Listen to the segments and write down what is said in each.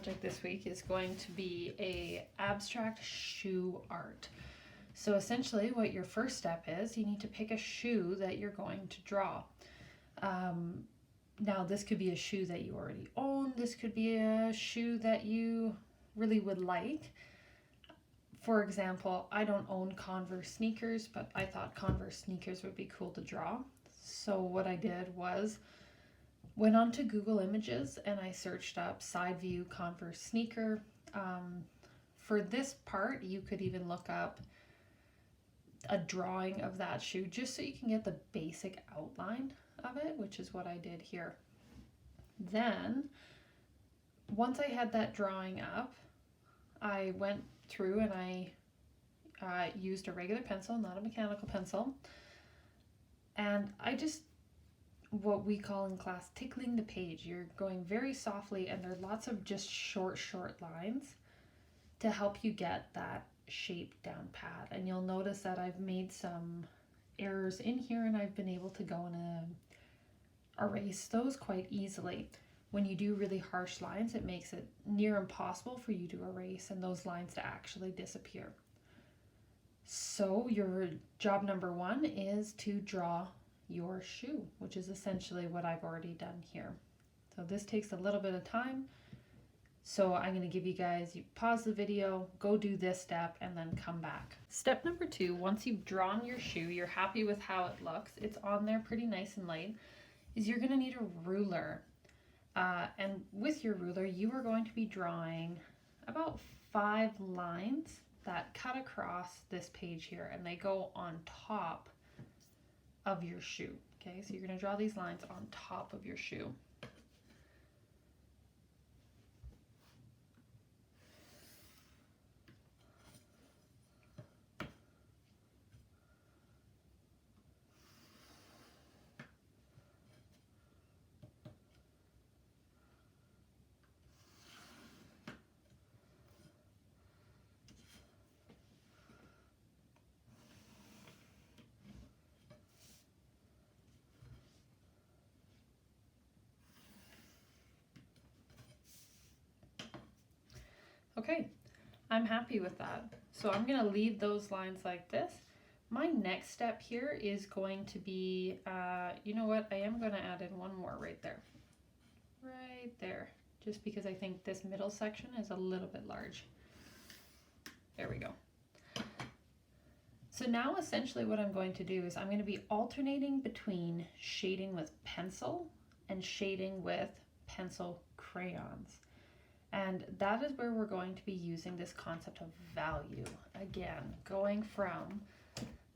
project this week is going to be a abstract shoe art. So essentially what your first step is, you need to pick a shoe that you're going to draw. Now this could be a shoe that you already own, this could be a shoe that you really would like. For example, I don't own Converse sneakers, but I thought Converse sneakers would be cool to draw. So what I did was went on to Google Images and I searched up side view Converse sneaker. For this part, you could even look up a drawing of that shoe just so you can get the basic outline of it, which is what I did here. Then, once I had that drawing up, I went through and I used a regular pencil, not a mechanical pencil, and I just, what we call in class, tickling the page. You're going very softly and there are lots of just short lines to help you get that shape down pat. And you'll notice that I've made some errors in here and I've been able to go and erase those quite easily. When you do really harsh lines, it makes it near impossible for you to erase and those lines to actually disappear. So your job number one is to draw your shoe, which is essentially what I've already done here. So this takes a little bit of time. So I'm going to give you guys, you pause the video, go do this step, and then come back. Step number two, once you've drawn your shoe, you're happy with how it looks, it's on there pretty nice and light, is you're going to need a ruler. And with your ruler, you are going to be drawing about 5 lines that cut across this page here, and they go on top of your shoe. Okay, so you're going to draw these lines on top of your shoe. Okay, I'm happy with that. So I'm going to leave those lines like this. My next step here is going to be, you know what, I am going to add in one more right there. Right there. Just because I think this middle section is a little bit large. There we go. So now essentially what I'm going to do is I'm going to be alternating between shading with pencil and shading with pencil crayons. And that is where we're going to be using this concept of value. Again, going from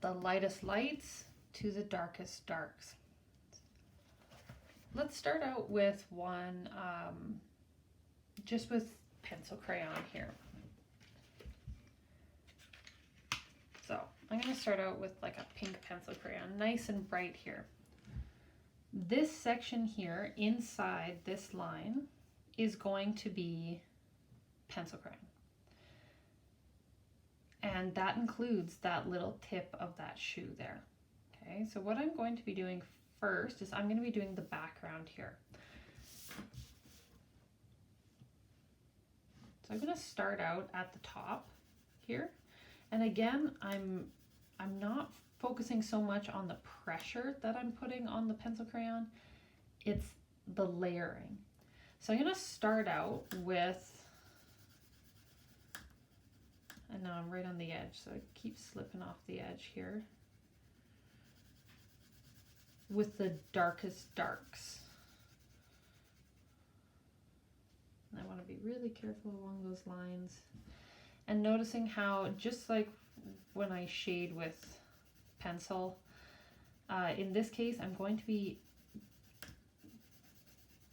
the lightest lights to the darkest darks. Let's start out with one, just with pencil crayon here. So I'm going to start out with like a pink pencil crayon, nice and bright here. This section here inside this line is going to be pencil crayon. And that includes that little tip of that shoe there. Okay, so what I'm going to be doing first is I'm going to be doing the background here. So I'm going to start out at the top here. And again, I'm not focusing so much on the pressure that I'm putting on the pencil crayon. It's the layering. So I'm going to start out with, and now I'm right on the edge, so I keep slipping off the edge here, with the darkest darks. And I want to be really careful along those lines. And noticing how, just like when I shade with pencil, in this case, I'm going to be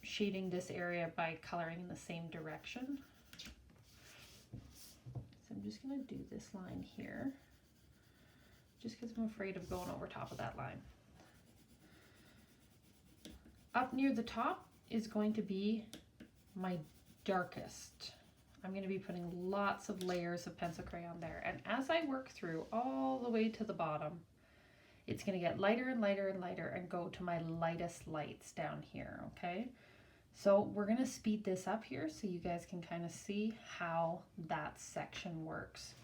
shading this area by coloring in the same direction. So I'm just going to do this line here, just because I'm afraid of going over top of that line. Up near the top is going to be my darkest. I'm going to be putting lots of layers of pencil crayon there, and as I work through all the way to the bottom, it's going to get lighter and lighter and lighter and go to my lightest lights down here, okay? So we're going to speed this up here so you guys can kind of see how that section works.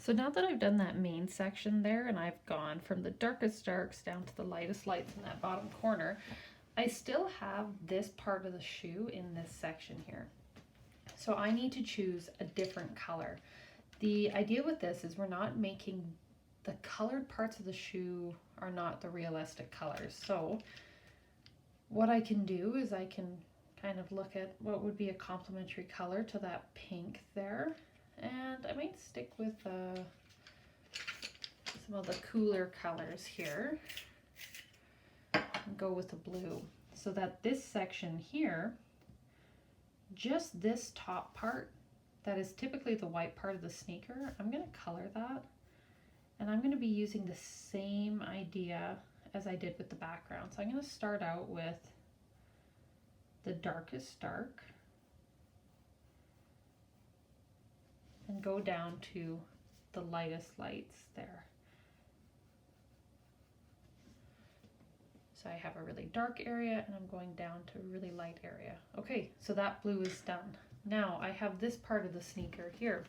So now that I've done that main section there and I've gone from the darkest darks down to the lightest lights in that bottom corner, I still have this part of the shoe in this section here. So I need to choose a different color. The idea with this is we're not making the colored parts of the shoe are not the realistic colors. So what I can do is I can kind of look at what would be a complementary color to that pink there. And I might stick with some of the cooler colors here and go with the blue, so that this section here, just this top part that is typically the white part of the sneaker, I'm going to color that, and I'm going to be using the same idea as I did with the background. So I'm going to start out with the darkest dark and go down to the lightest lights there. So I have a really dark area and I'm going down to a really light area. Okay, so that blue is done. Now I have this part of the sneaker here.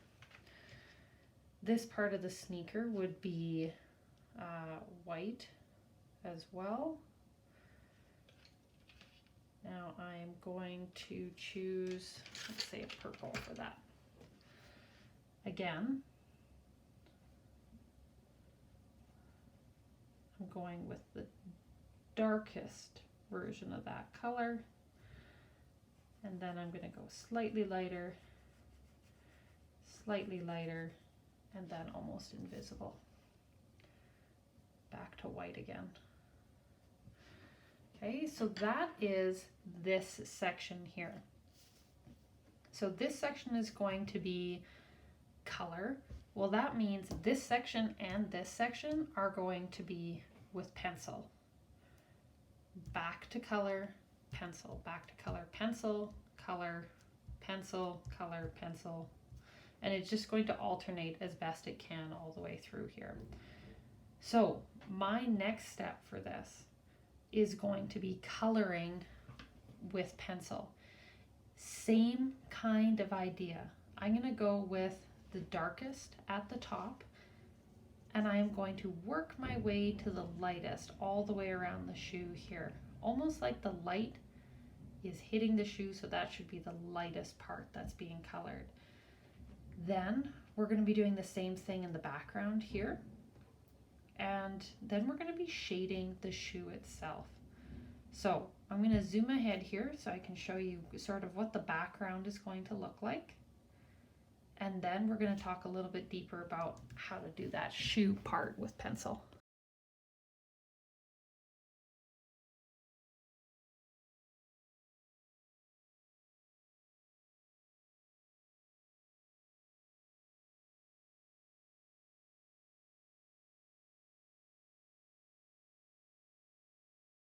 This part of the sneaker would be white as well. Now I'm going to choose, let's say, a purple for that. Again, I'm going with the darkest version of that color, and then I'm going to go slightly lighter, and then almost invisible. Back to white again. Okay, so that is this section here. So this section is going to be color. Well, that means this section and this section are going to be with pencil. Back to color, pencil, back to color, pencil, color, pencil, color, pencil. And it's just going to alternate as best it can all the way through here. So my next step for this is going to be coloring with pencil. Same kind of idea. I'm going to go with the darkest at the top, and I am going to work my way to the lightest all the way around the shoe here. Almost like the light is hitting the shoe, so that should be the lightest part that's being colored. Then we're going to be doing the same thing in the background here. And then we're going to be shading the shoe itself. So I'm going to zoom ahead here so I can show you sort of what the background is going to look like. And then we're going to talk a little bit deeper about how to do that shoe part with pencil.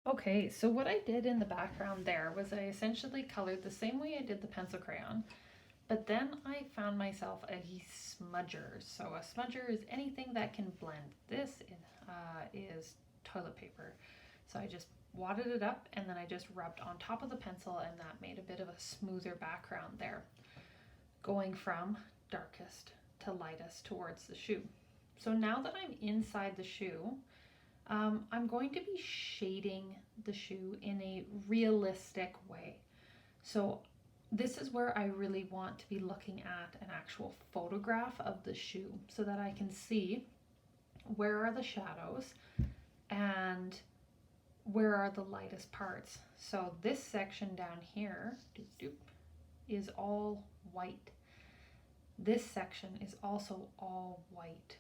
Okay, so what I did in the background there was I essentially colored the same way I did the pencil crayon, but then I found myself a smudger. So a smudger is anything that can blend. This is toilet paper. So I just wadded it up and then I just rubbed on top of the pencil, and that made a bit of a smoother background there, going from darkest to lightest towards the shoe. So now that I'm inside the shoe, I'm going to be shading the shoe in a realistic way. So this is where I really want to be looking at an actual photograph of the shoe so that I can see where are the shadows and where are the lightest parts. So this section down here is all white. This section is also all white.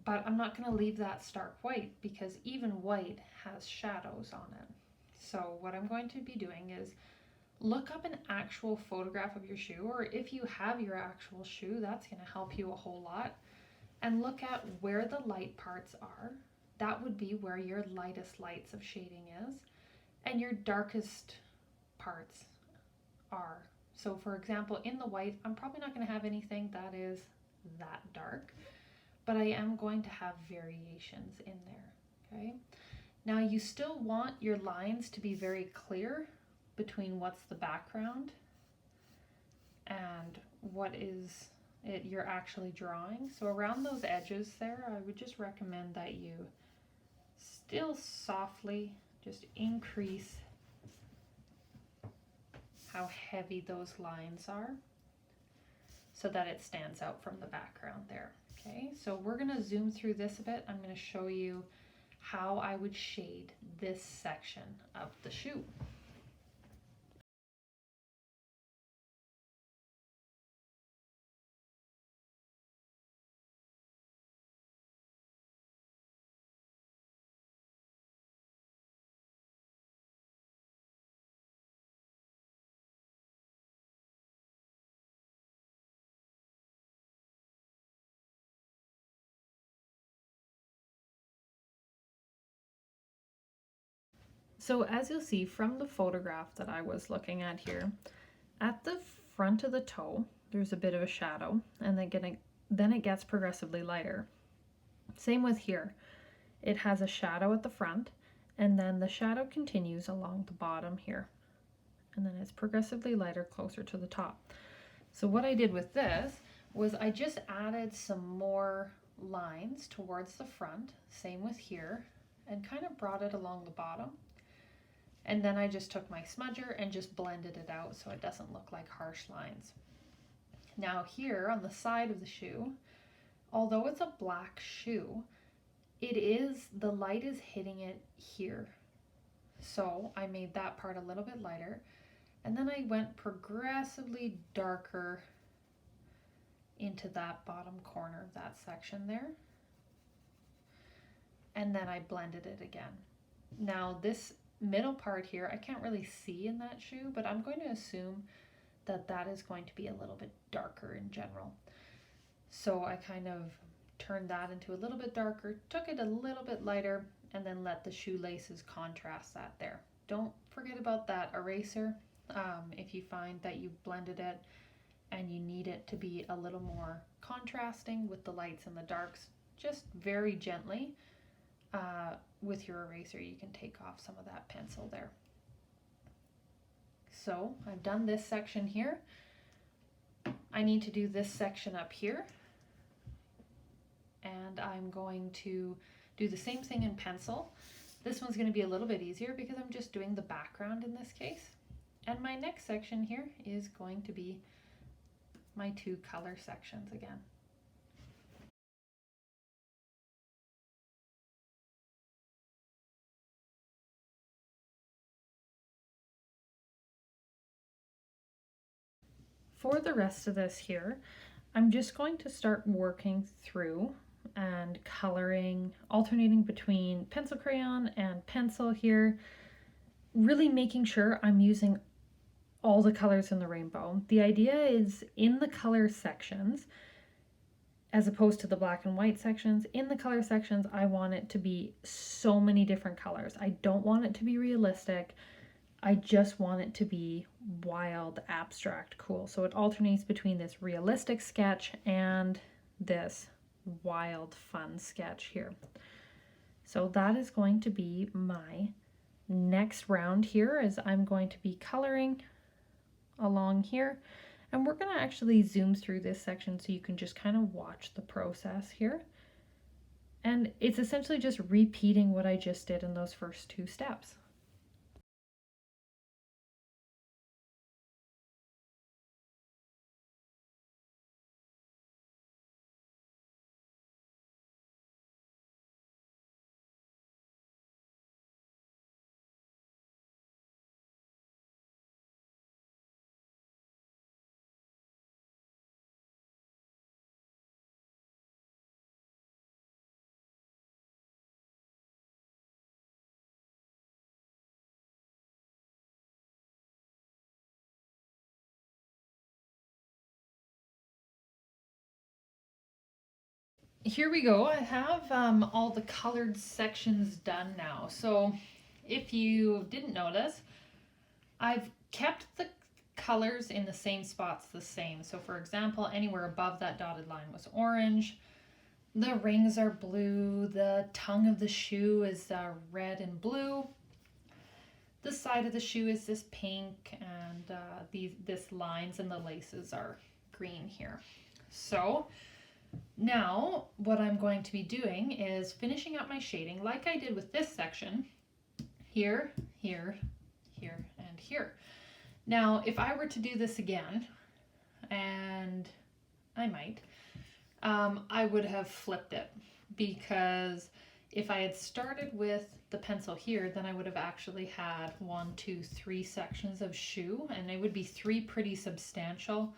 But I'm not going to leave that stark white because even white has shadows on it. So what I'm going to be doing is look up an actual photograph of your shoe, or if you have your actual shoe, that's going to help you a whole lot. and look at where the light parts are. That would be where your lightest lights of shading is, and your darkest parts are. So for example, in the white, I'm probably not going to have anything that is that dark, but I am going to have variations in there, okay? Now you still want your lines to be very clear between what's the background and what is it you're actually drawing. So around those edges there, I would just recommend that you still softly just increase how heavy those lines are so that it stands out from the background there. Okay, so we're going to zoom through this a bit. I'm going to show you how I would shade this section of the shoe. So as you'll see from the photograph that I was looking at here, at the front of the toe, there's a bit of a shadow, and then it gets progressively lighter. Same with here. It has a shadow at the front, and then the shadow continues along the bottom here. And then it's progressively lighter closer to the top. So what I did with this was I just added some more lines towards the front, same with here, and kind of brought it along the bottom. And then I just took my smudger and just blended it out so it doesn't look like harsh lines. Now here on the side of the shoe, although it's a black shoe, the light is hitting it here. So I made that part a little bit lighter, and then I went progressively darker into that bottom corner of that section there. And then I blended it again. Now this middle part here, I can't really see in that shoe, but I'm going to assume that that is going to be a little bit darker in general. So I kind of turned that into a little bit darker, took it a little bit lighter, and then let the shoelaces contrast that there. Don't forget about that eraser. If you find that you've blended it and you need it to be a little more contrasting with the lights and the darks, just very gently with your eraser, you can take off some of that pencil there. So I've done this section here. I need to do this section up here. And I'm going to do the same thing in pencil. This one's going to be a little bit easier because I'm just doing the background in this case. And my next section here is going to be my two color sections again. For the rest of this here, I'm just going to start working through and coloring, alternating between pencil crayon and pencil here, really making sure I'm using all the colors in the rainbow. The idea is in the color sections, as opposed to the black and white sections, in the color sections, I want it to be so many different colors. I don't want it to be realistic. I just want it to be wild, abstract, cool. So it alternates between this realistic sketch and this wild, fun sketch here. So that is going to be my next round here, is I'm going to be coloring along here. And we're going to actually zoom through this section so you can just kind of watch the process here. And it's essentially just repeating what I just did in those first two steps. here we go. I have all the colored sections done now. So if you didn't notice, I've kept the colors in the same spots the same. So for example, anywhere above that dotted line was orange. The rings are blue. The tongue of the shoe is red and blue. The side of the shoe is this pink, and this lines and the laces are green here. So now what I'm going to be doing is finishing up my shading like I did with this section. Here, here, here, and here. Now, if I were to do this again, and I might, I would have flipped it, because if I had started with the pencil here, then I would have actually had 1, 2, 3 sections of shoe, and it would be 3 pretty substantial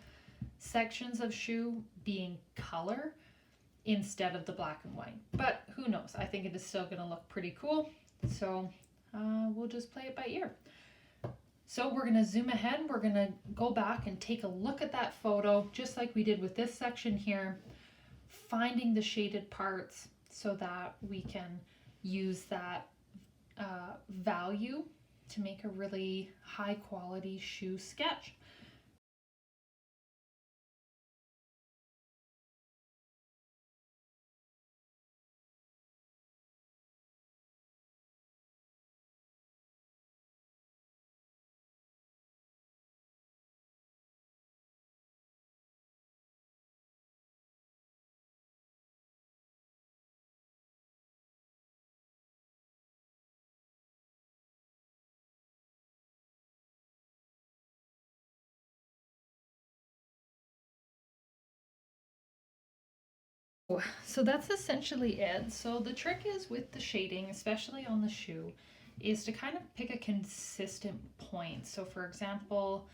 sections of shoe being color instead of the black and white. But who knows? I think it is still going to look pretty cool. So we'll just play it by ear. So we're going to zoom ahead. We're going to go back and take a look at that photo, just like we did with this section here, finding the shaded parts so that we can use that value to make a really high quality shoe sketch. So that's essentially it. So the trick is with the shading, especially on the shoe, is to kind of pick a consistent point. So for example,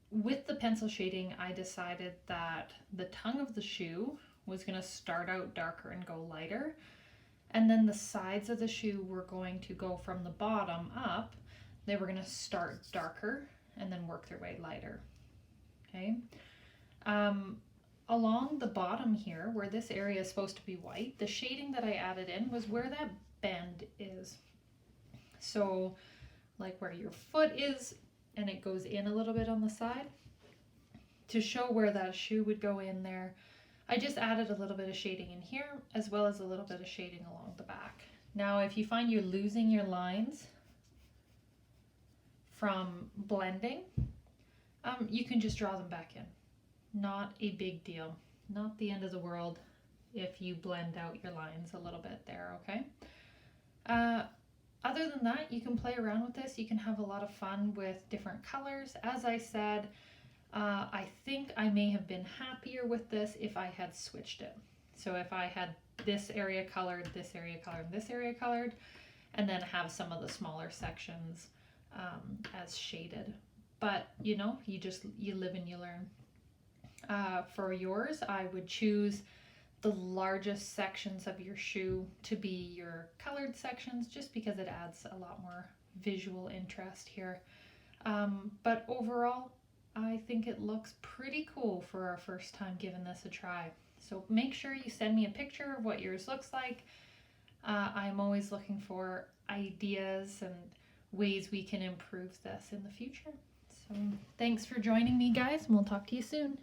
with the pencil shading, I decided that the tongue of the shoe was going to start out darker and go lighter. And then the sides of the shoe were going to go from the bottom up. They were going to start darker and then work their way lighter. Okay. Along the bottom here, where this area is supposed to be white, the shading that I added in was where that bend is. So like where your foot is, and it goes in a little bit on the side. To show where that shoe would go in there, I just added a little bit of shading in here, as well as a little bit of shading along the back. Now, if you find you're losing your lines from blending, you can just draw them back in. Not a big deal. Not the end of the world if you blend out your lines a little bit there, okay? Other than that, you can play around with this. You can have a lot of fun with different colors. As I said, I think I may have been happier with this if I had switched it. So if I had this area colored, this area colored, this area colored, and then have some of the smaller sections as shaded. But you know, you live and you learn. For yours, I would choose the largest sections of your shoe to be your colored sections, just because it adds a lot more visual interest here. But overall, I think it looks pretty cool for our first time giving this a try. So make sure you send me a picture of what yours looks like. I'm always looking for ideas and ways we can improve this in the future. So thanks for joining me, guys, and we'll talk to you soon.